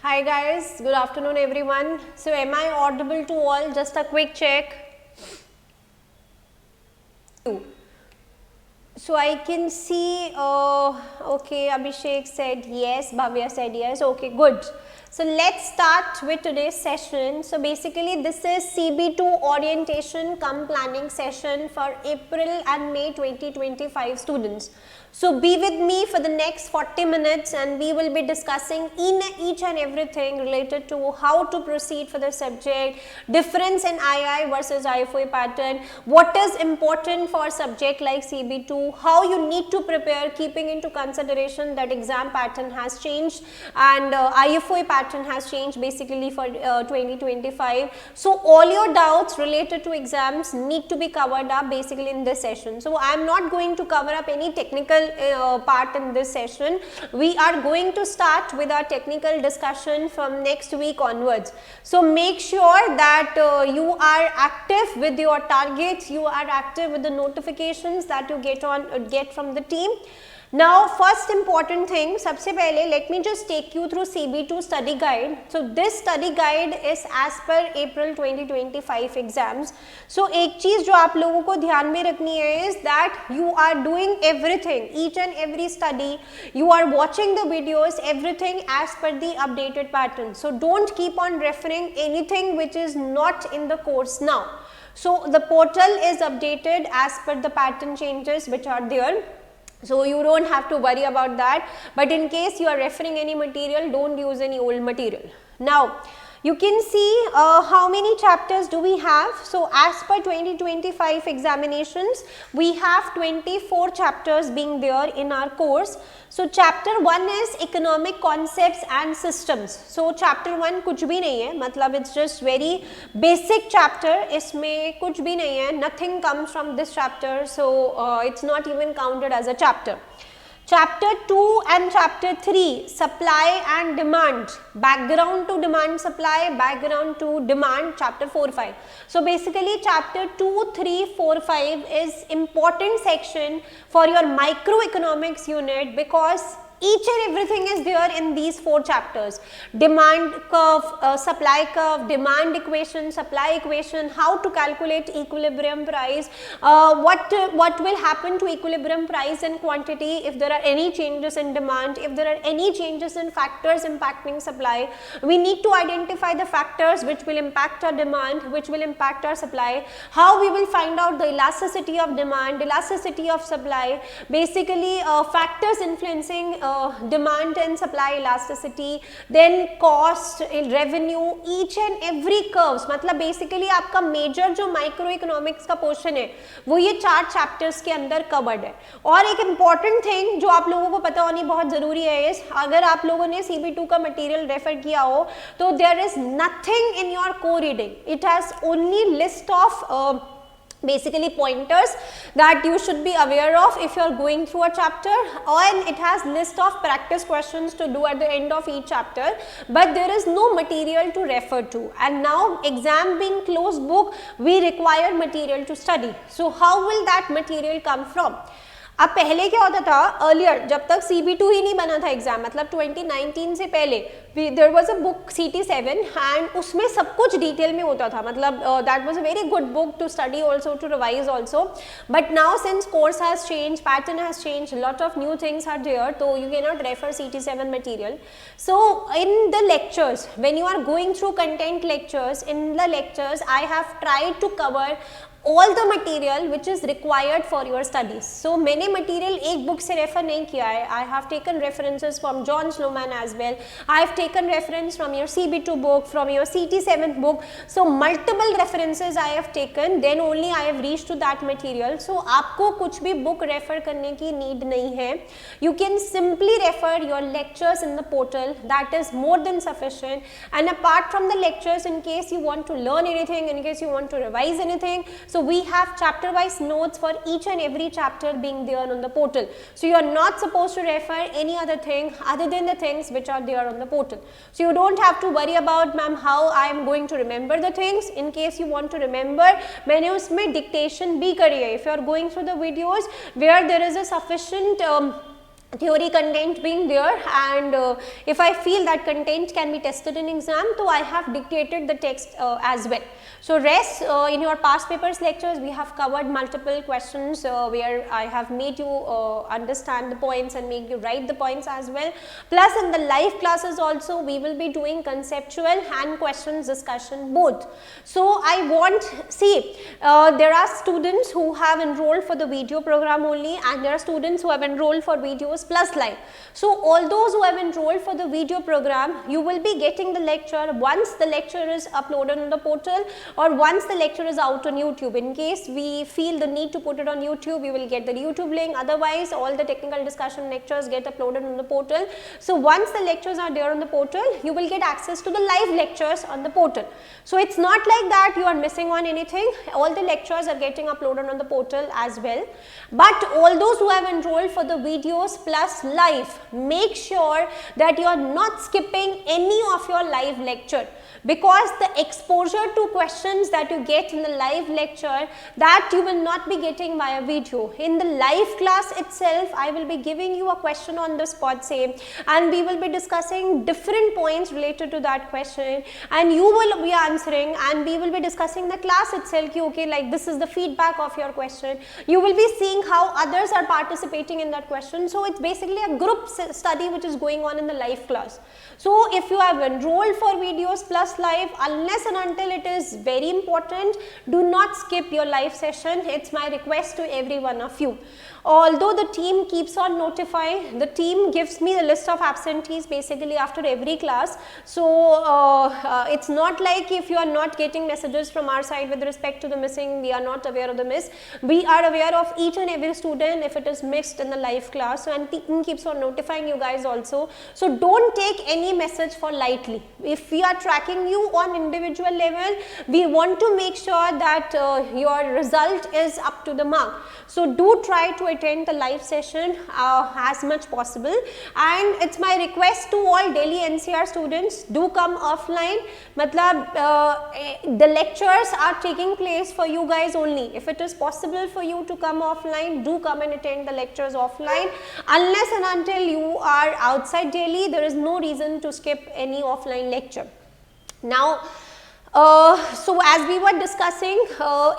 Hi guys, good afternoon everyone. So am I audible to all? Just a quick check. So I can see, okay, Abhishek said yes, Bhavya said yes, okay, good. So let's start with today's session. So basically this is CB2 orientation cum planning session for April and May 2025 students. So be with me for the next 40 minutes and we will be discussing each and everything related to how to proceed for the subject, difference in II versus IFOA pattern, what is important for subject like CB2, how you need to prepare keeping into consideration that exam pattern has changed and IFOA pattern has changed basically for 2025. So all your doubts related to exams need to be covered up basically in this session. So I am not going to cover up any technical part in this session. We are going to start with our technical discussion from next week onwards. So make sure that you are active with your targets, you are active with the notifications that you get from the team. Now first important thing, सबसे पहले let me just take you through CB2 study guide. So this study guide is as per April 2025 exams. So एक चीज जो आप लोगों को ध्यान में रखनी है is that you are doing everything, each and every study, you are watching the videos, everything as per the updated pattern. So don't keep on referring anything which is not in the course now. So the portal is updated as per the pattern changes which are there. So you don't have to worry about that, but in case you are referring any material, don't use any old material. Now you can see how many chapters do we have. So as per 2025 examinations, we have 24 chapters being there in our course. So chapter 1 is economic concepts and systems. So chapter 1 कुछ भी नहीं है, मतलब it's just very basic chapter, इसमें कुछ भी नहीं है, nothing comes from this chapter, so it's not even counted as a chapter. Chapter 2 and chapter 3, supply and demand, background to demand supply, background to demand, chapter 4, 5. So basically chapter 2, 3, 4, 5 is important section for your microeconomics unit because each and everything is there in these 4 chapters. Demand curve, supply curve, demand equation, supply equation, how to calculate equilibrium price, what will happen to equilibrium price and quantity if there are any changes in demand, if there are any changes in factors impacting supply. We need to identify the factors which will impact our demand, which will impact our supply, how we will find out the elasticity of demand, elasticity of supply, basically factors influencing demand and supply elasticity, then cost, revenue, each and every curves. मतलब basically आपका major जो microeconomics का portion है वो ये 4 chapters के अंदर covered है. और एक important thing जो आप लोगों को पता होनी बहुत ज़रूरी है is अगर आप लोगों ने CB2 का material refer किया हो तो there is nothing in your co-reading. It has only list of basically pointers that you should be aware of if you are going through a chapter, and it has list of practice questions to do at the end of each chapter, but there is no material to refer to. And now exam being closed book, we require material to study. So how will that material come from? अब पहले क्या होता था earlier, जब तक CB2 ही नहीं बना था एग्जाम, मतलब 2019 से पहले there was a book CT7 and उसमें सब कुछ डिटेल में होता था, मतलब that was a very good book to study also, to revise also. But now since course has change, pattern has change, lot of new things are there, तो you can not refer CT7 material. So in the lectures, when you are going through content lectures, in the lectures I have tried to cover all the material which is required for your studies. So मैंने material एक book से refer नहीं किया है. I have taken references from John Sloman as well. I have taken reference from your CB2 book, from your CT7 book. So multiple references I have taken. Then only I have reached to that material. So आपको कुछ भी book refer करने की need नहीं है. You can simply refer your lectures in the portal. That is more than sufficient. And apart from the lectures, in case you want to learn anything, in case you want to revise anything, so we have chapter wise notes for each and every chapter being there on the portal. So you are not supposed to refer any other thing other than the things which are there on the portal. So you don't have to worry about ma'am how I am going to remember the things. In case you want to remember, मैंने उसमें dictation भी करी है. If you are going through the videos where there is a sufficient theory content being there, and if I feel that content can be tested in exam, so I have dictated the text as well. So rest in your past papers lectures we have covered multiple questions where I have made you understand the points and make you write the points as well. Plus in the live classes also we will be doing conceptual and questions discussion both. So I want, see there are students who have enrolled for the video program only, and there are students who have enrolled for videos plus live. So all those who have enrolled for the video program, you will be getting the lecture once the lecture is uploaded on the portal or once the lecture is out on YouTube. In case we feel the need to put it on YouTube, you will get the YouTube link, otherwise all the technical discussion lectures get uploaded on the portal. So once the lectures are there on the portal, you will get access to the live lectures on the portal. So it's not like that you are missing on anything, all the lectures are getting uploaded on the portal as well. But all those who have enrolled for the videos plus live, make sure that you are not skipping any of your live lecture, because the exposure to questions that you get in the live lecture, that you will not be getting via video. In the live class itself, I will be giving you a question on the spot, say, and we will be discussing different points related to that question, and you will be answering, and we will be discussing the class itself, okay, like this is the feedback of your question. You will be seeing how others are participating in that question. So it's basically a group study which is going on in the live class. So if you have enrolled for videos plus live, unless and until it is very important, do not skip your live session. It's my request to every one of you. Although the team keeps on notifying, the team gives me the list of absentees basically after every class. So it's not like if you are not getting messages from our side with respect to the missing, we are not aware of the miss. We are aware of each and every student if it is missed in the live class, and team keeps on notifying you guys also. So don't take any message for lightly. If we are tracking you on individual level, we want to make sure that your result is up to the mark. So do try to attend the live session as much possible, and it's my request to all Delhi NCR students, do come offline. Matlab the lectures are taking place for you guys only. If it is possible for you to come offline, do come and attend the lectures offline. Unless and until you are outside Delhi, there is no reason to skip any offline lecture. Now so as we were discussing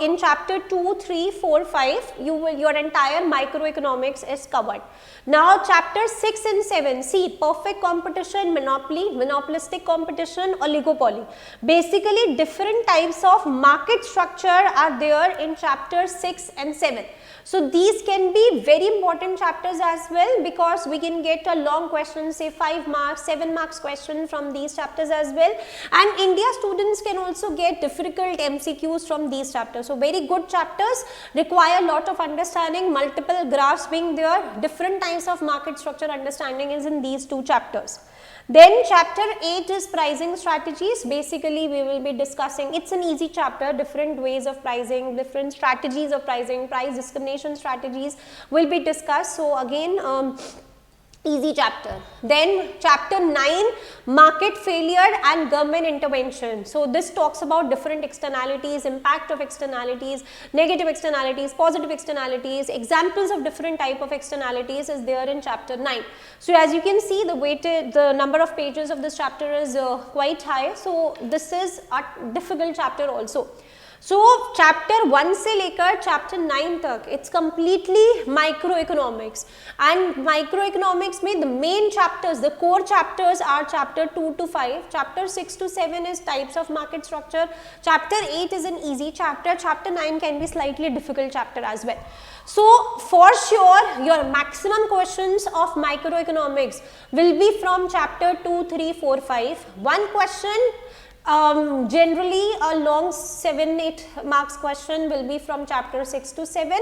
in chapter 2, 3, 4, 5, your entire microeconomics is covered. Now chapter 6 and 7, see, perfect competition, monopoly, monopolistic competition, oligopoly. Basically different types of market structure are there in chapter 6 and 7. So these can be very important chapters as well, because we can get a long question, say 5 marks, 7 marks question from these chapters as well. And India students can also get difficult MCQs from these chapters. So very good chapters, require a lot of understanding, multiple graphs being there, different types of market structure understanding is in these 2 chapters. Then chapter 8 is pricing strategies. Basically we will be discussing, it's an easy chapter, different ways of pricing, different strategies of pricing, price discrimination strategies will be discussed. So again easy chapter. Then chapter 9, market failure and government intervention. So this talks about different externalities, impact of externalities, negative externalities, positive externalities, examples of different type of externalities is there in chapter 9. So as you can see, the number of pages of this chapter is quite high. So this is a difficult chapter also. So chapter 1 से लेकर chapter 9 तक it's completely microeconomics, and microeconomics में the main chapters, the core chapters are chapter 2 to 5, chapter 6 to 7 is types of market structure, chapter 8 is an easy chapter, chapter 9 can be slightly difficult chapter as well. So for sure your maximum questions of microeconomics will be from chapter 2, 3, 4, 5. One question, generally a long 7-8 marks question will be from chapter 6 to 7.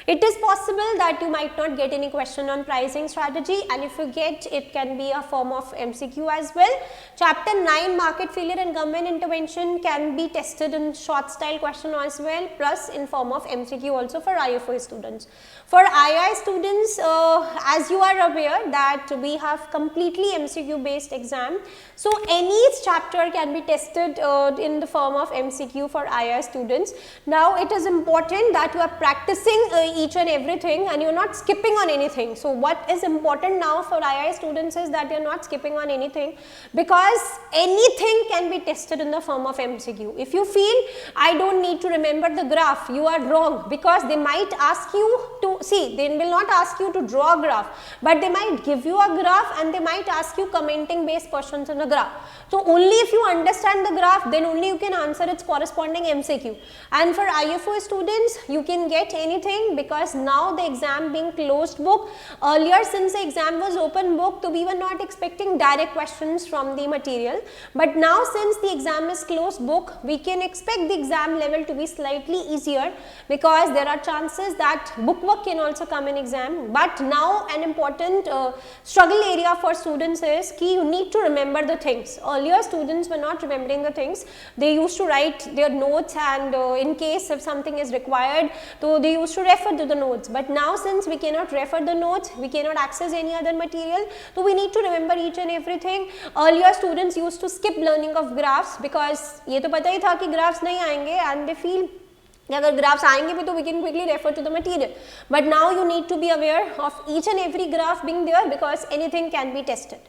It is possible that you might not get any question on pricing strategy, and if you get, it can be a form of MCQ as well. Chapter 9, market failure and government intervention, can be tested in short style question as well, plus in form of MCQ also for IFO students. For II students, as you are aware that we have completely MCQ based exam, so any chapter can be tested tested in the form of MCQ for IIS students. Now it is important that you are practicing each and everything and you are not skipping on anything. So what is important now for IIS students is that you are not skipping on anything, because anything can be tested in the form of MCQ. If you feel I don't need to remember the graph, you are wrong, because they might ask you to see, they will not ask you to draw a graph, but they might give you a graph and they might ask you commenting based questions on the graph. So only if you understand the graph, then only you can answer its corresponding MCQ. And for IFO students, you can get anything, because now the exam being closed book. Earlier, since the exam was open book, so we were not expecting direct questions from the material, but now since the exam is closed book, we can expect the exam level to be slightly easier, because there are chances that bookwork can also come in exam. But now an important struggle area for students is ki you need to remember the things. Earlier students were not remembering the things, they used to write their notes, and in case if something is required, so they used to refer to the notes. But now since we cannot refer the notes, we cannot access any other material, so we need to remember each and everything. Earlier students used to skip learning of graphs, because ये तो पता ही था कि graphs नहीं आएंगे, and they feel अगर graphs आएंगे भी तो we can quickly refer to the material. But now you need to be aware of each and every graph being there, because anything can be tested.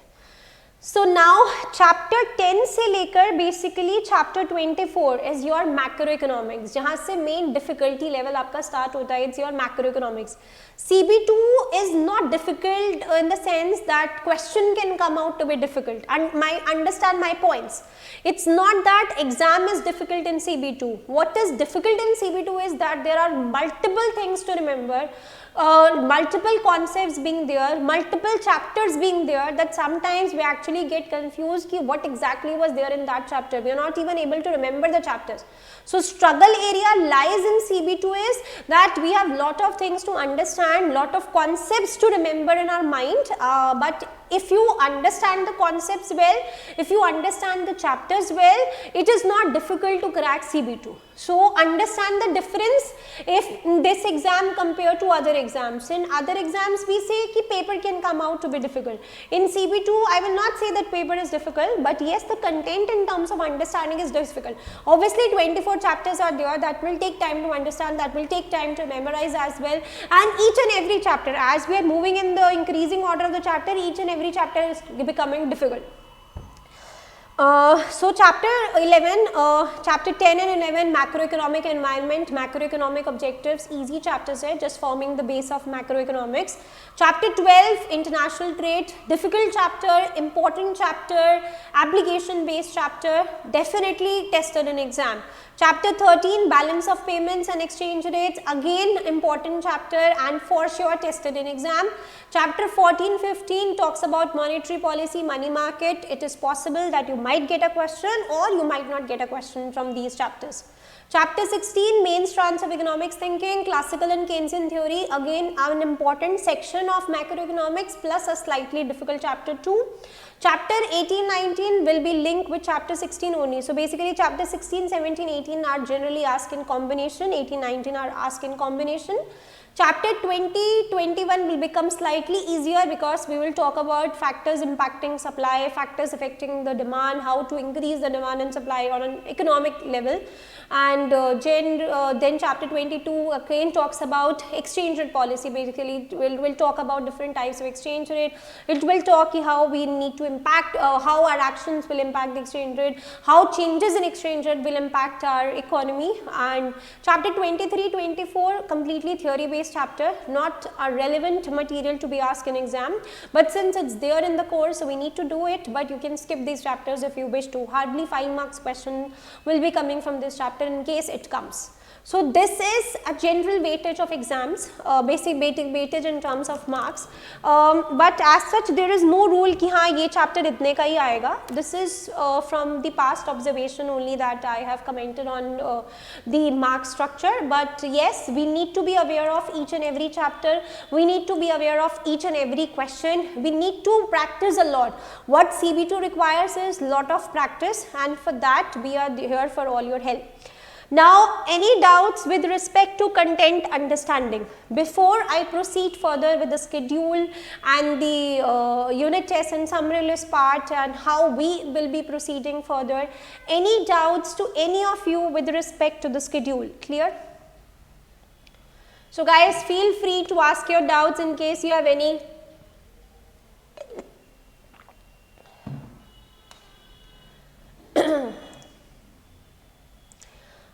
So now chapter 10 से लेकर basically chapter 24 is your macroeconomics, जहाँ से main difficulty level आपका start होता है, it's your macroeconomics. CB2 is not difficult in the sense that question can come out to be difficult, and understand my points. It's not that exam is difficult in CB2. What is difficult in CB2 is that there are multiple things to remember, multiple concepts being there, multiple chapters being there, that sometimes we actually get confused ki what exactly was there in that chapter. We are not even able to remember the chapters. So struggle area lies in CB2 is that we have lot of things to understand, lot of concepts to remember in our mind, but if you understand the concepts well, if you understand the chapters well, it is not difficult to crack CB2. So understand the difference if this exam compared to other exams. In other exams we say ki paper can come out to be difficult. In CB2 I will not say that paper is difficult, but yes, the content in terms of understanding is difficult. Obviously 24 chapters are there, that will take time to understand, that will take time to memorize as well, and each and every chapter, as we are moving in the increasing order of the chapter, each and every chapter is becoming difficult. So chapter 11, chapter 10 and 11 macroeconomic environment, macroeconomic objectives, easy chapters hai, just forming the base of macroeconomics. Chapter 12 international trade, difficult chapter, important chapter, application based chapter, definitely tested in exam. Chapter 13 balance of payments and exchange rates, again important chapter and for sure tested in exam. Chapter 14-15 talks about monetary policy, money market. It is possible that you might get a question or you might not get a question from these chapters. Chapter 16 main strands of economics thinking, classical and Keynesian theory, again an important section of macroeconomics plus a slightly difficult chapter 2. Chapter 18-19 will be linked with chapter 16 only. So basically chapter 16, 17, 18 are generally asked in combination, 18, 19 are asked in combination. Chapter 20, 21 will become slightly easier because we will talk about factors impacting supply, factors affecting the demand, how to increase the demand and supply on an economic level. And then chapter 22 again talks about exchange rate policy. Basically we'll talk about different types of exchange rate. It will talk how we need to impact, how our actions will impact the exchange rate, how changes in exchange rate will impact our economy. And chapter 23, 24 completely theory based chapter, not a relevant material to be asked in exam, but since it's there in the course, so we need to do it, but you can skip these chapters if you wish to. Hardly 5 marks question will be coming from this chapter in case it comes. So this is a general weightage of exams, basic weightage in terms of marks, but as such there is no rule कि हाँ ये chapter इतने का ही आएगा. This is from the past observation only that I have commented on the mark structure, but yes, we need to be aware of each and every chapter, we need to be aware of each and every question, we need to practice a lot. What CB2 requires is lot of practice, and for that we are here for all your help. Now, any doubts with respect to content understanding? Before I proceed further with the schedule and the unit test and summary list part and how we will be proceeding further, any doubts to any of you with respect to the schedule? Clear? So guys, feel free to ask your doubts in case you have any.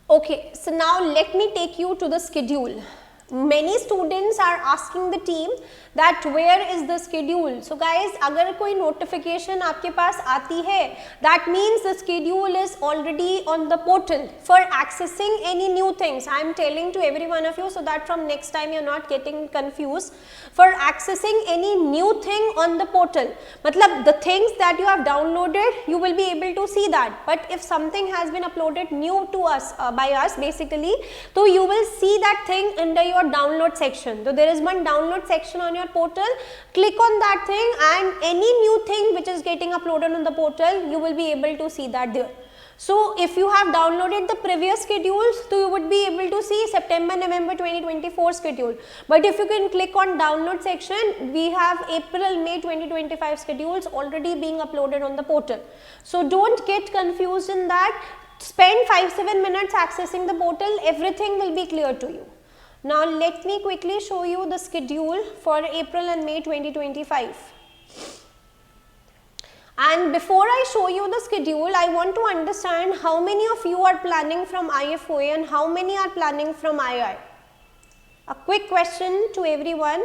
Okay, so now let me take you to the schedule. Many students are asking the team that where is the schedule. So guys, अगर कोई notification आपके पास आती है, that means the schedule is already on the portal for accessing any new things. I am telling to every one of you so that from next time you are not getting confused. For accessing any new thing on the portal, मतलब the things that you have downloaded, you will be able to see that. But if something has been uploaded new to us by us basically, so you will see that thing under your download section. So there is one download section on your portal, click on that thing and any new thing which is getting uploaded on the portal, you will be able to see that there. So if you have downloaded the previous schedules, so you would be able to see September, November 2024 schedule. But if you can click on download section, we have April, May 2025 schedules already being uploaded on the portal. So don't get confused in that. Spend 5-7 minutes accessing the portal, everything will be clear to you. Now let me quickly show you the schedule for April and May 2025. And before I show you the schedule, I want to understand how many of you are planning from IFOA and how many are planning from II. A quick question to everyone.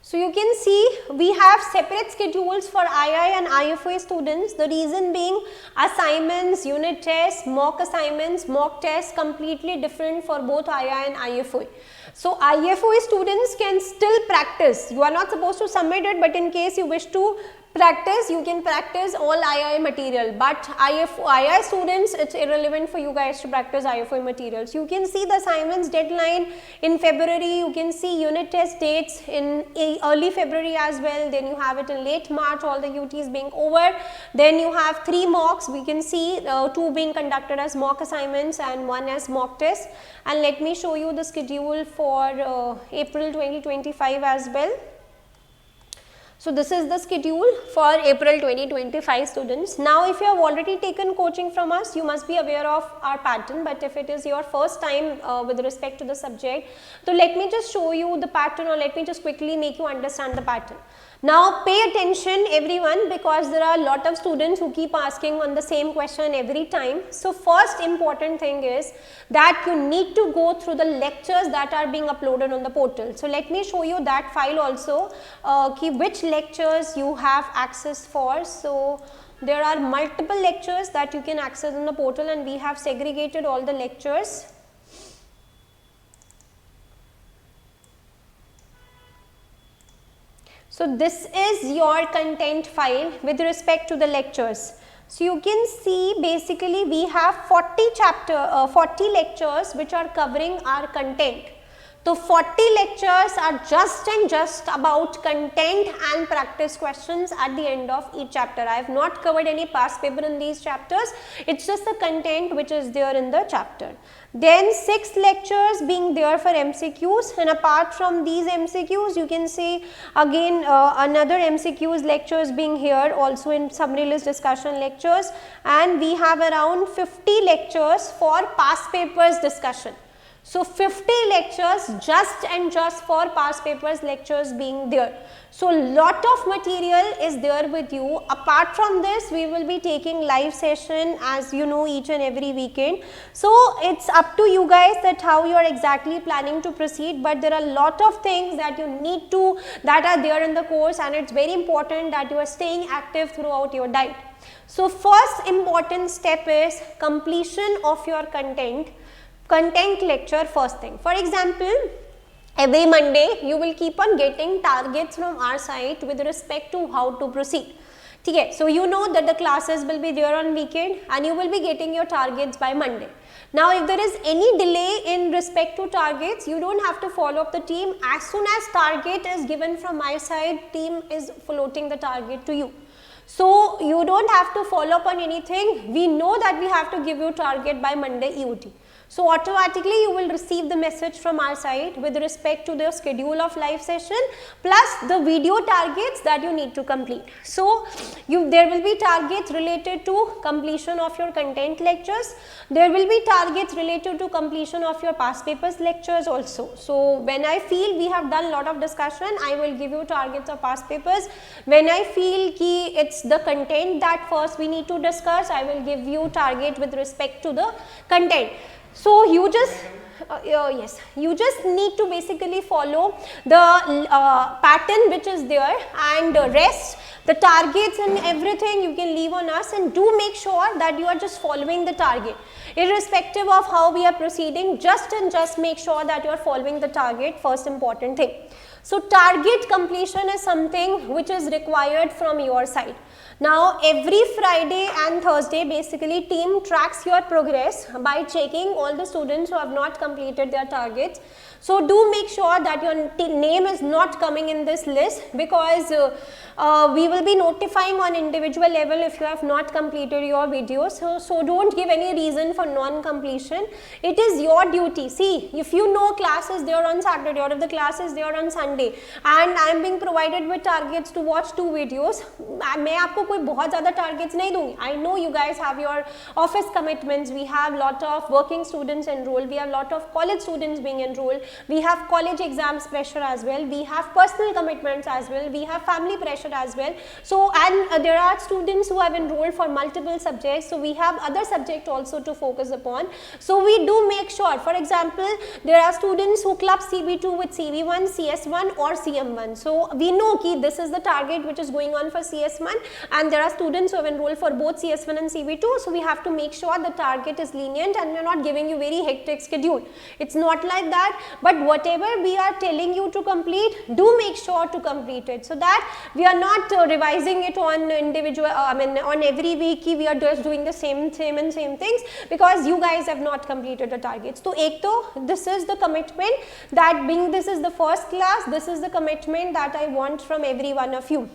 So you can see we have separate schedules for II and IFOA students. The reason being assignments, unit tests, mock assignments, mock tests completely different for both II and IFOA. So IFOA students can still practice. You are not supposed to submit it, but in case you wish to practice, you can practice all II material, but II students, it's irrelevant for you guys to practice IFOA materials. You can see the assignments deadline in February, you can see unit test dates in early February as well, then you have it in late March, all the UTs being over, then you have 3 mocks, we can see 2 being conducted as mock assignments and 1 as mock test. And let me show you the schedule for April 2025 as well. So this is the schedule for April 2025 students. Now if you have already taken coaching from us, you must be aware of our pattern, but if it is your first time with respect to the subject, so let me just show you the pattern, or let me just quickly make you understand the pattern. Now pay attention everyone, because there are a lot of students who keep asking on the same question every time. So first important thing is that you need to go through the lectures that are being uploaded on the portal. So let me show you that file also, which lectures you have access for. So there are multiple lectures that you can access on the portal, and we have segregated all the lectures. So this is your content file with respect to the lectures. So you can see basically we have 40 lectures which are covering our content. So 40 lectures are just and just about content and practice questions at the end of each chapter. I have not covered any past paper in these chapters, it's just the content which is there in the chapter. Then 6 lectures being there for MCQs, and apart from these MCQs you can see again another MCQs lectures being here also in summary list discussion lectures, and we have around 50 lectures for past papers discussion. So 50 lectures just and just for past papers lectures being there. So lot of material is there with you. Apart from this, we will be taking live session, as you know, each and every weekend. So it's up to you guys that how you are exactly planning to proceed, but there are a lot of things that you need to, that are there in the course, and it's very important that you are staying active throughout your diet. So first important step is completion of your content lecture first thing. For example, every Monday you will keep on getting targets from our side with respect to how to proceed. Okay, so you know that the classes will be there on weekend and you will be getting your targets by Monday. Now, if there is any delay in respect to targets, you don't have to follow up the team. As soon as target is given from my side, team is floating the target to you. So, you don't have to follow up on anything. We know that we have to give you target by Monday EOT. So, automatically you will receive the message from our side with respect to the schedule of live session plus the video targets that you need to complete. So, there will be targets related to completion of your content lectures. There will be targets related to completion of your past papers lectures also. So, when I feel we have done lot of discussion, I will give you targets of past papers. When I feel ki it's the content that first we need to discuss, I will give you target with respect to the content. So, you just you just need to basically follow the pattern which is there, and rest, the targets and everything you can leave on us, and do make sure that you are just following the target. Irrespective of how we are proceeding, just make sure that you are following the target, first important thing. So, target completion is something which is required from your side. Now, every Friday and Thursday basically team tracks your progress by checking all the students who have not completed their targets. So, do make sure that your name is not coming in this list, because we will be notifying on individual level if you have not completed your videos. So don't give any reason for non-completion. It is your duty. See, if you know class is there on Saturday, or if the class is there on Sunday, and I am being provided with targets to watch 2 videos, मैं आपको कोई बहुत ज़्यादा targets नहीं दूँगी. I know you guys have your office commitments. We have lot of working students enrolled. We have lot of college students being enrolled. We have college exams pressure as well. We have personal commitments as well. We have family pressure as well. So, and there are students who have enrolled for multiple subjects. So, we have other subjects also to focus upon. So, we do make sure, for example, there are students who club CB2 with CV1, CS1 or CM1. So, we know that this is the target which is going on for CS1, and there are students who have enrolled for both CS1 and CV2. So, we have to make sure the target is lenient, and we are not giving you very hectic schedule. It's not like that, but whatever we are telling you to complete, do make sure to complete it, so that we are not revising it on individual, on every week we are just doing the same things, because you guys have not completed the targets. So, this is the commitment, that being this is the first class, this is the commitment that I want from every one of you.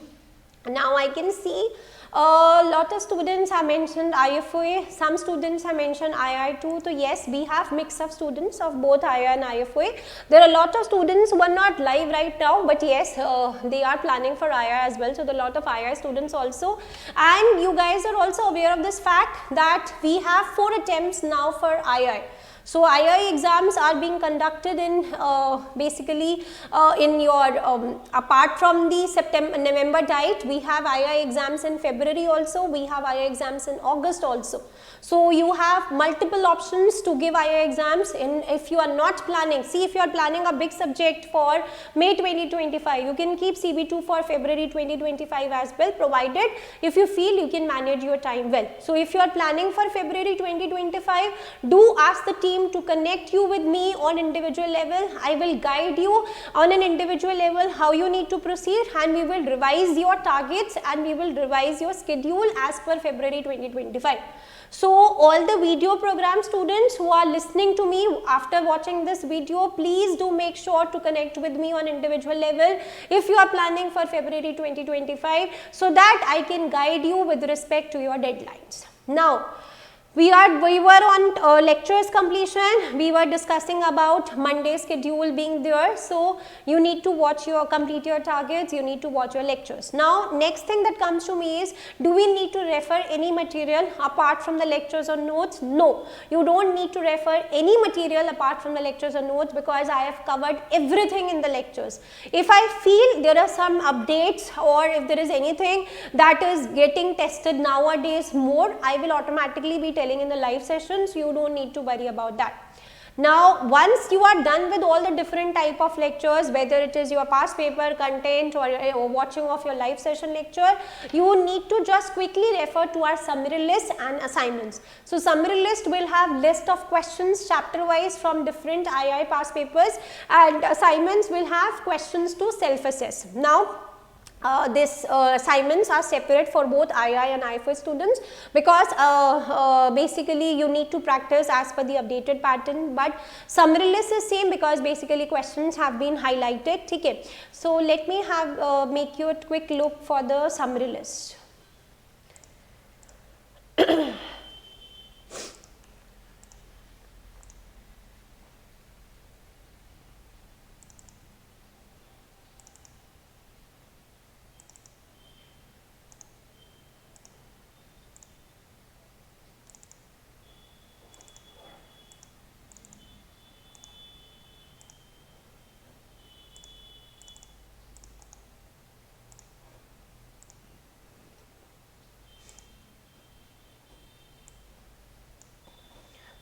Now, I can see a lot of students have mentioned IFOA, some students have mentioned II too. So, yes, we have mix of students of both II and IFOA. There are a lot of students who are not live right now, but yes, they are planning for II as well. So, there are a lot of II students also, and you guys are also aware of this fact that we have 4 attempts now for II. So, II exams are being conducted in basically in your apart from the November date, we have II exams in February also, we have II exams in August also. So, you have multiple options to give II exams. And if you are not planning, see, if you are planning a big subject for May 2025, you can keep CB2 for February 2025 as well, provided if you feel you can manage your time well. So, if you are planning for February 2025, do ask the team to connect you with me on individual level. I will guide you on an individual level how you need to proceed, and we will revise your targets and we will revise your schedule as per February 2025. So, all the video program students who are listening to me after watching this video, please do make sure to connect with me on individual level if you are planning for February 2025, so that I can guide you with respect to your deadlines. Now, we were on lectures completion. We were discussing about Monday schedule being there. So, you need to complete your targets, you need to watch your lectures. Now, next thing that comes to me is, do we need to refer any material apart from the lectures or notes? No, you don't need to refer any material apart from the lectures or notes, because I have covered everything in the lectures. If I feel there are some updates, or if there is anything that is getting tested nowadays more, I will automatically be telling in the live sessions. You don't need to worry about that. Now, once you are done with all the different type of lectures, whether it is your past paper content or watching of your live session lecture, you need to just quickly refer to our summary list and assignments. So, summary list will have list of questions chapter wise from different II past papers, and assignments will have questions to self-assess. Now, this assignments are separate for both II and IFA students, because basically you need to practice as per the updated pattern, but summary list is same because basically questions have been highlighted. Okay. So let me have make you a quick look for the summary list.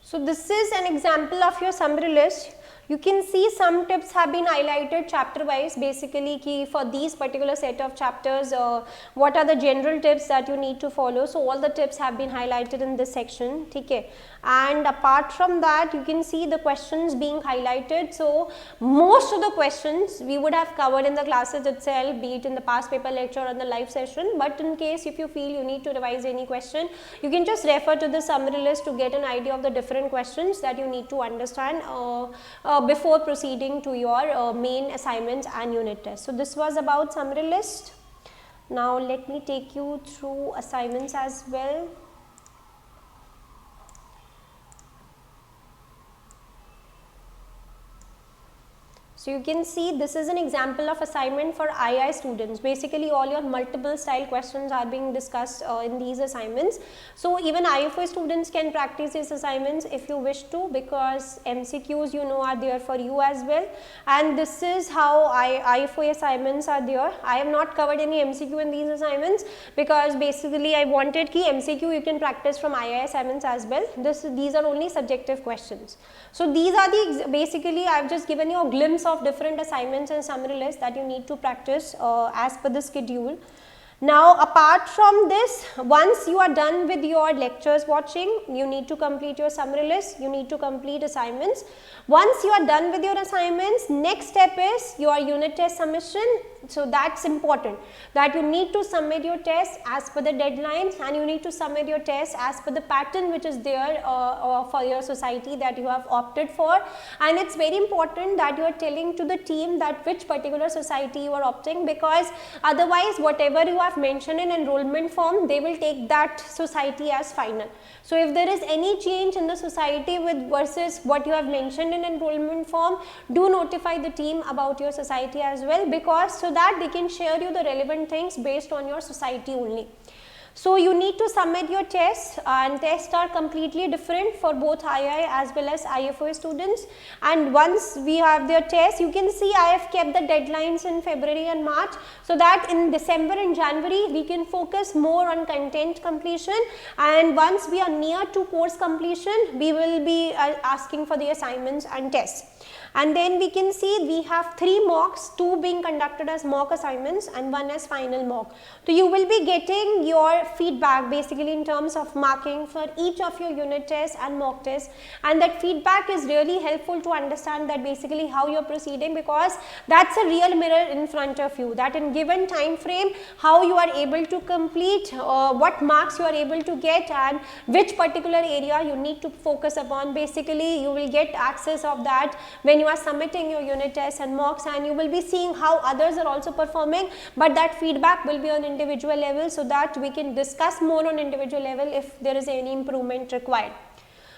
So this is an example of your summary list. You can see some tips have been highlighted chapter wise, basically ki for these particular set of chapters what are the general tips that you need to follow. So all the tips have been highlighted in this section. Okay. And apart from that, you can see the questions being highlighted. So most of the questions we would have covered in the classes itself, be it in the past paper lecture or the live session, but in case if you feel you need to revise any question, you can just refer to the summary list to get an idea of the different questions that you need to understand before proceeding to your main assignments and unit tests. So this was about summary list. Now let me take you through assignments as well. So you can see this is an example of assignment for II students. Basically all your multiple style questions are being discussed in these assignments. So even IFA students can practice these assignments if you wish to, because MCQs you know are there for you as well. And this is how IFA assignments are there. I have not covered any MCQ in these assignments because basically I wanted ki MCQ you can practice from II assignments as well. These are only subjective questions. So these are the basically I have just given you a glimpse of different assignments and summary lists that you need to practice as per the schedule. Now apart from this, once you are done with your lectures watching, you need to complete your summary list, you need to complete assignments. Once you are done with your assignments, next step is your unit test submission. So that's important that you need to submit your test as per the deadlines, and you need to submit your test as per the pattern which is there for your society that you have opted for. And it's very important that you are telling to the team that which particular society you are opting, because otherwise whatever you have mentioned in enrollment form, they will take that society as final. So if there is any change in the society with versus what you have mentioned in enrollment form, do notify the team about your society as well, because so that they can share you the relevant things based on your society only. So you need to submit your tests, and tests are completely different for both II as well as IFA students. And once we have their tests, you can see I have kept the deadlines in February and March, so that in December and January we can focus more on content completion, and once we are near to course completion, we will be asking for the assignments and tests. And then we can see we have 3 mocks, 2 being conducted as mock assignments and 1 as final mock. So you will be getting your feedback basically in terms of marking for each of your unit tests and mock tests, and that feedback is really helpful to understand that basically how you are proceeding, because that's a real mirror in front of you, that in given time frame how you are able to complete, what marks you are able to get, and which particular area you need to focus upon. Basically you will get access of that when you are submitting your unit tests and mocks, and you will be seeing how others are also performing, but that feedback will be on individual level, so that we can discuss more on individual level if there is any improvement required.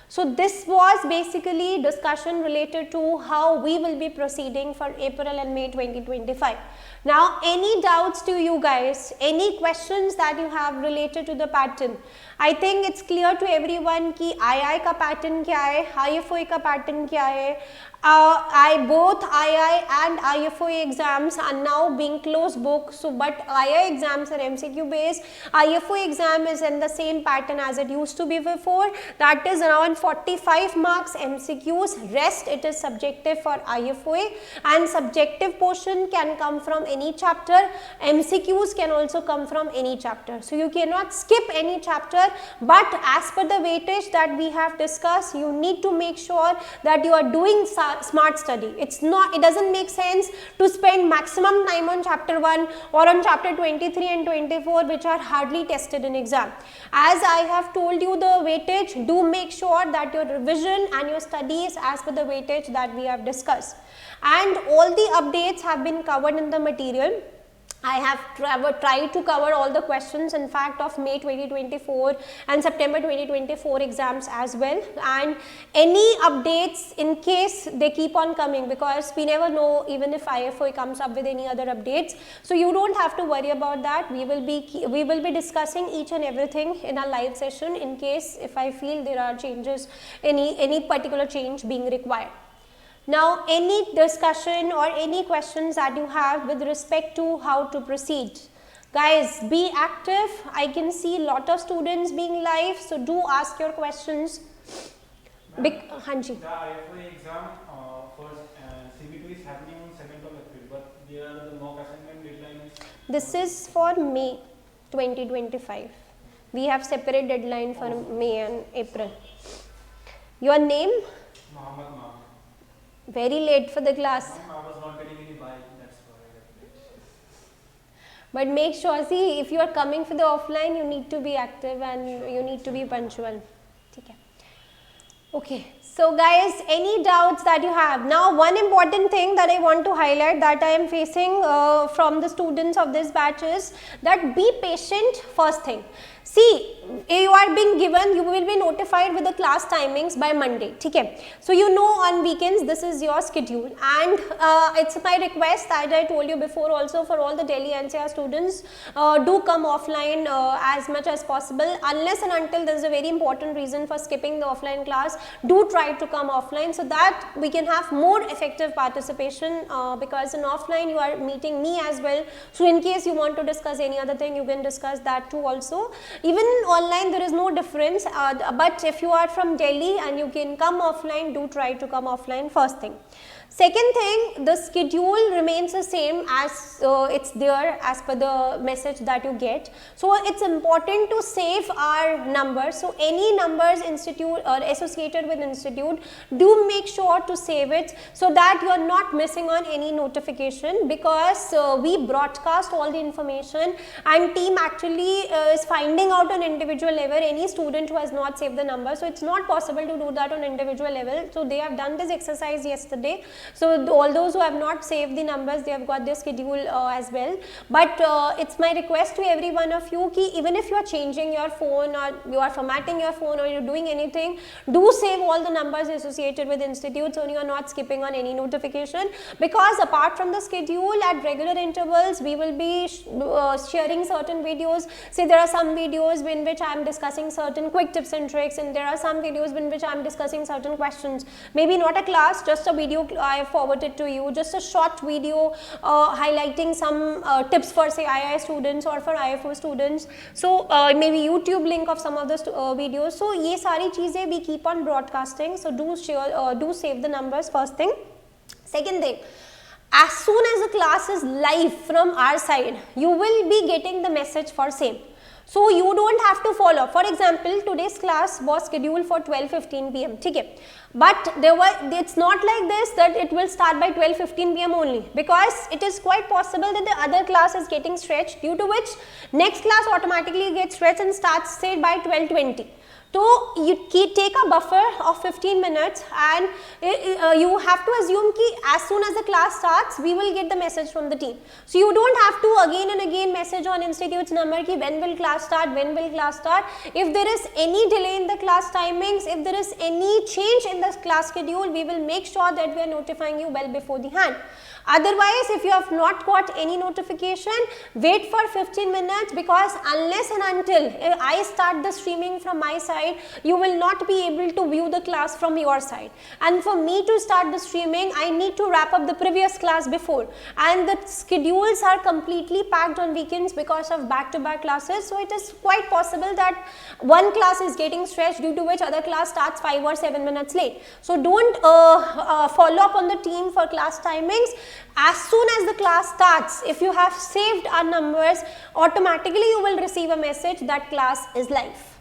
So this was basically discussion related to how we will be proceeding for April and May 2025. Now any doubts to you guys, any questions that you have related to the pattern? I think it's clear to everyone कि II का pattern क्या है, IFA का pattern क्या है. Both II and IFA exams are now being closed book. So, but II exams are MCQ based. IFA exam is in the same pattern as it used to be before. That is around 45 marks MCQs. Rest it is subjective for IFA, and subjective portion can come from any chapter. MCQs can also come from any chapter. So you cannot skip any chapter. But as per the weightage that we have discussed, you need to make sure that you are doing smart study. It doesn't make sense to spend maximum time on chapter 1 or on chapter 23 and 24, which are hardly tested in exam. As I have told you the weightage, do make sure that your revision and your study is as per the weightage that we have discussed. And all the updates have been covered in the material. I have tried to cover all the questions, in fact, of May 2024 and September 2024 exams as well, and any updates in case they keep on coming, because we never know even if IFOI comes up with any other updates. So you don't have to worry about that. We will be discussing each and everything in our live session in case if I feel there are changes, any particular change being required. Now, any discussion or any questions that you have with respect to how to proceed. Guys, be active. I can see lot of students being live, so do ask your questions. Hanji. The IFOI exam for CB2 is happening on 7th of April, but there are the mock assignment deadline is... This is for May 2025. We have separate deadline for May and April. Your name? Muhammad Ma'am. Very late for the class. I was not getting any bike, that's why I left late. But make sure, see, if you are coming for the offline, you need to be active and you need to be punctual. Okay, so guys, any doubts that you have? Now, one important thing that I want to highlight that I am facing from the students of this batch is that be patient, first thing. See, you are being given, you will be notified with the class timings by Monday, okay? So you know on weekends this is your schedule, and it's my request that I told you before also for all the Delhi NCR students, do come offline as much as possible, unless and until there is a very important reason for skipping the offline class. Do try to come offline so that we can have more effective participation, because in offline you are meeting me as well. So in case you want to discuss any other thing, you can discuss that too also. Even online there is no difference, but if you are from Delhi and you can come offline, do try to come offline, first thing. Second thing, the schedule remains the same as it's there as per the message that you get. So it's important to save our numbers. So any numbers institute or associated with institute, do make sure to save it so that you are not missing on any notification, because we broadcast all the information and team actually is finding out on individual level any student who has not saved the number. So it's not possible to do that on individual level. So they have done this exercise yesterday. So all those who have not saved the numbers, they have got their schedule as well. But it's my request to every one of you ki even if you are changing your phone or you are formatting your phone or you are doing anything, do save all the numbers associated with institute so you are not skipping on any notification, because apart from the schedule at regular intervals we will be sharing certain videos. Say there are some videos in which I am discussing certain quick tips and tricks, and there are some videos in which I am discussing certain questions. Maybe not a class, just a video I have forwarded to you, just a short video highlighting some tips for say II students or for IFO students. So maybe YouTube link of some of the videos. So ye sari cheeze we keep on broadcasting. So do share, do save the numbers, first thing. Second thing, as soon as the class is live from our side, you will be getting the message for same. So you don't have to follow. For example, today's class was scheduled for 12:15 p.m. Okay? But it's not like this that it will start by 12:15 p.m. only, because it is quite possible that the other class is getting stretched, due to which next class automatically gets stretched and starts say by 12:20. So you take a buffer of 15 minutes and you have to assume that as soon as the class starts, we will get the message from the team. So you don't have to again and again message on institute's number ki when will class start, when will class start. If there is any delay in the class timings, if there is any change in the class schedule, we will make sure that we are notifying you well before the hand. Otherwise, if you have not got any notification, wait for 15 minutes, because unless and until I start the streaming from my side, you will not be able to view the class from your side. And for me to start the streaming, I need to wrap up the previous class before. And the schedules are completely packed on weekends because of back-to-back classes. So it is quite possible that one class is getting stretched, due to which other class starts 5 or 7 minutes late. So don't follow up on the team for class timings. As soon as the class starts, if you have saved our numbers, automatically you will receive a message that class is live.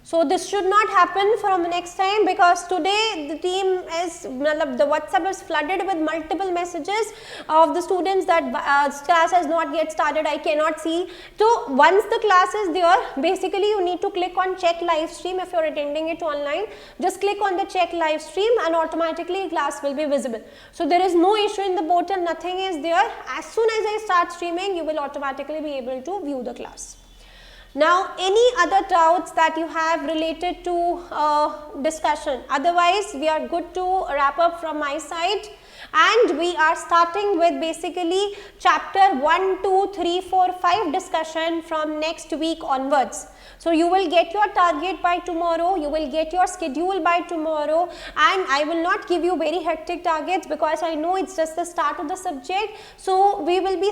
So this should not happen from next time, because today the team is, the WhatsApp is flooded with multiple messages of the students that class has not yet started, I cannot see. So once the class is there, basically you need to click on check live stream. If you are attending it online, just click on the check live stream and automatically class will be visible. So there is no issue in the portal, nothing is there. As soon as I start streaming, you will automatically be able to view the class. Now, any other doubts that you have related to discussion? Otherwise, we are good to wrap up from my side, and we are starting with basically chapter 1, 2, 3, 4, 5 discussion from next week onwards. So you will get your target by tomorrow, you will get your schedule by tomorrow, and I will not give you very hectic targets because I know it's just the start of the subject. So we will be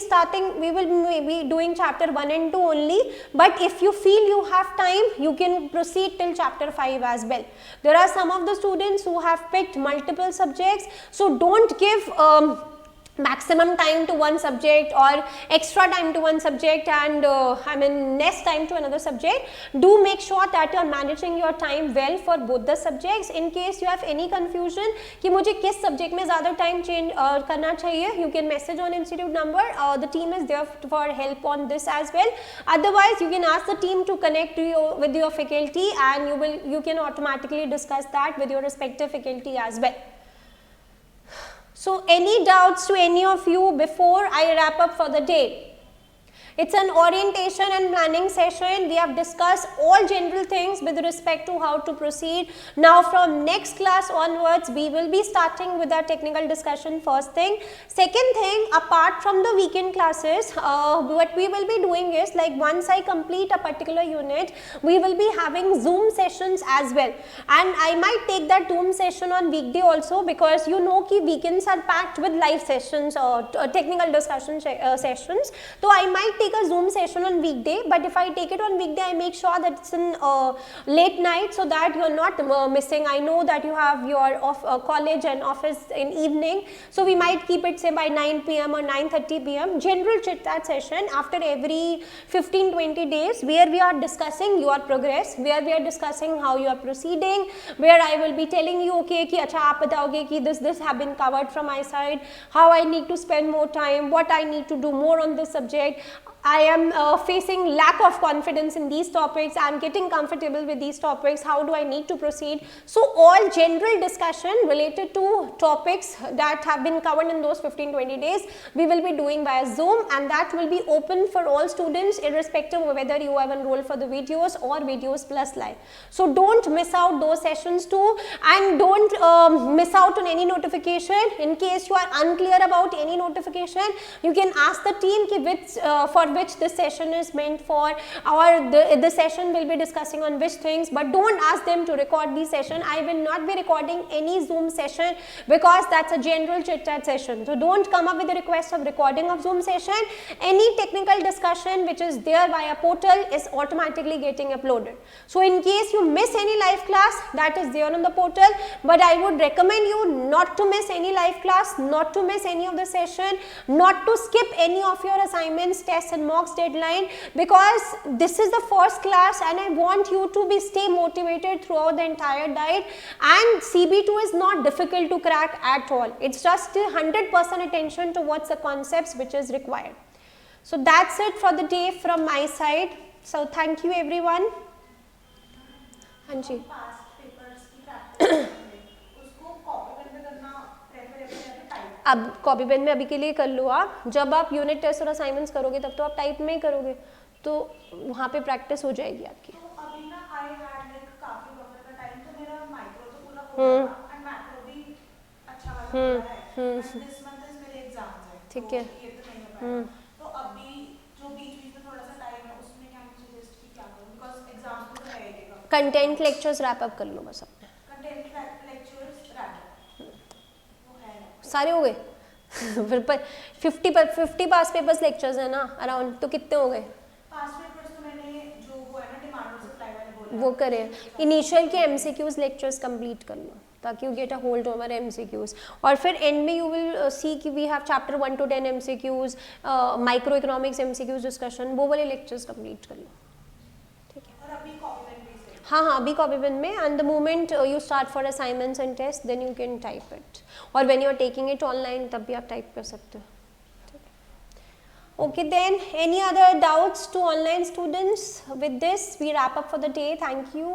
doing chapter 1 and 2 only, but if you feel you have time, you can proceed till chapter 5 as well. There are some of the students who have picked multiple subjects, so don't give maximum time to one subject or extra time to one subject and less time to another subject. Do make sure that you are managing your time well for both the subjects. In case you have any confusion कि मुझे किस subject में ज़्यादा time change करना चाहिए, you can message on institute number. The team is there for help on this as well. Otherwise, you can ask the team to connect with your faculty, and you can automatically discuss that with your respective faculty as well. So any doubts to any of you before I wrap up for the day? It's an orientation and planning session. We have discussed all general things with respect to how to proceed. Now from next class onwards, we will be starting with our technical discussion first thing. Second thing, apart from the weekend classes, what we will be doing is, like, once I complete a particular unit, we will be having Zoom sessions as well. And I might take that Zoom session on weekday also, because you know ki weekends are packed with live sessions or technical discussion sessions. So I might take a Zoom session on weekday, but if I take it on weekday, I make sure that it's in late night so that you're not missing. I know that you have your college and office in evening, so we might keep it say by 9 p.m. or 9:30 p.m. general chit chat session after every 15-20 days, where we are discussing your progress, where we are discussing how you are proceeding, where I will be telling you, okay, ki acha aap bataoge ki this have been covered from my side, how I need to spend more time, what I need to do more on this subject. I am facing lack of confidence in these topics, I am getting comfortable with these topics, how do I need to proceed? So all general discussion related to topics that have been covered in those 15-20 days, we will be doing via Zoom, and that will be open for all students irrespective of whether you have enrolled for the videos or videos plus live. So don't miss out those sessions too, and don't miss out on any notification. In case you are unclear about any notification, you can ask the team ki for which this session is meant for, or the session will be discussing on which things, but don't ask them to record the session. I will not be recording any Zoom session because that's a general chit chat session. So don't come up with a request of recording of Zoom session. Any technical discussion which is there via portal is automatically getting uploaded. So in case you miss any live class, that is there on the portal, but I would recommend you not to miss any live class, not to miss any of the session, not to skip any of your assignments, tests and mocks deadline, because this is the first class and I want you to stay motivated throughout the entire diet. And CB2 is not difficult to crack at all. It's just 100% attention towards the concepts which is required. So that's it for the day from my side. So thank you everyone. Hanji. अब copy pen में अभी के लिए कर लो आप, जब आप unit test और असाइनमेंट्स करोगे तब तो आप टाइप में ही करोगे, तो वहाँ पे प्रैक्टिस हो जाएगी आपकी. तो अभी ना आई हैड लाइक काफी बफर का टाइम, तो मेरा माइक्रो तो पूरा हो गया एंड मैक्रो भी अच्छा वाला हो रहा है एंड दिस मंथ इज मेरे एग्जाम्स है. ठीक है, ये तो नहीं हो पाएगा. तो अभी जो बीच में थोड़ा सा टाइम है उसमें क्या मुझे सजेस्ट की क्या करूं, बिकॉज़ एग्जाम्स तो रहेगा. कंटेंट लेक्चर्स रैप अप कर लो बस अपने. कंटेंट लेक्चर्स रैप सारे हो गए. फिर 50 पास पेपर्स लेक्चर्स है ना अराउंड, तो कितने हो गए? पास पेपर्स तो मैंने जो वो है ना डिमांड और सप्लाई वाले बोले वो करें. इनिशियल के एमसीक्यूज लेक्चर्स कंप्लीट कर लो ताकि you get a hold over MCQs, और फिर एंड में यू विल सी कि we have chapter 1 to 10 MCQs, micro economics MCQs discussion, वो वाले लेक्चर्स कंप्लीट कर लो. ठीक है. और अभी कॉपी पेन भी हाँ हाँ अभी कॉपी पेन में, and the moment you start for assignments and test then you can type it, और when you are taking it online तब भी आप टाइप कर सकते हो. Okay, then any other doubts to online students? With this we wrap up for the day. Thank you.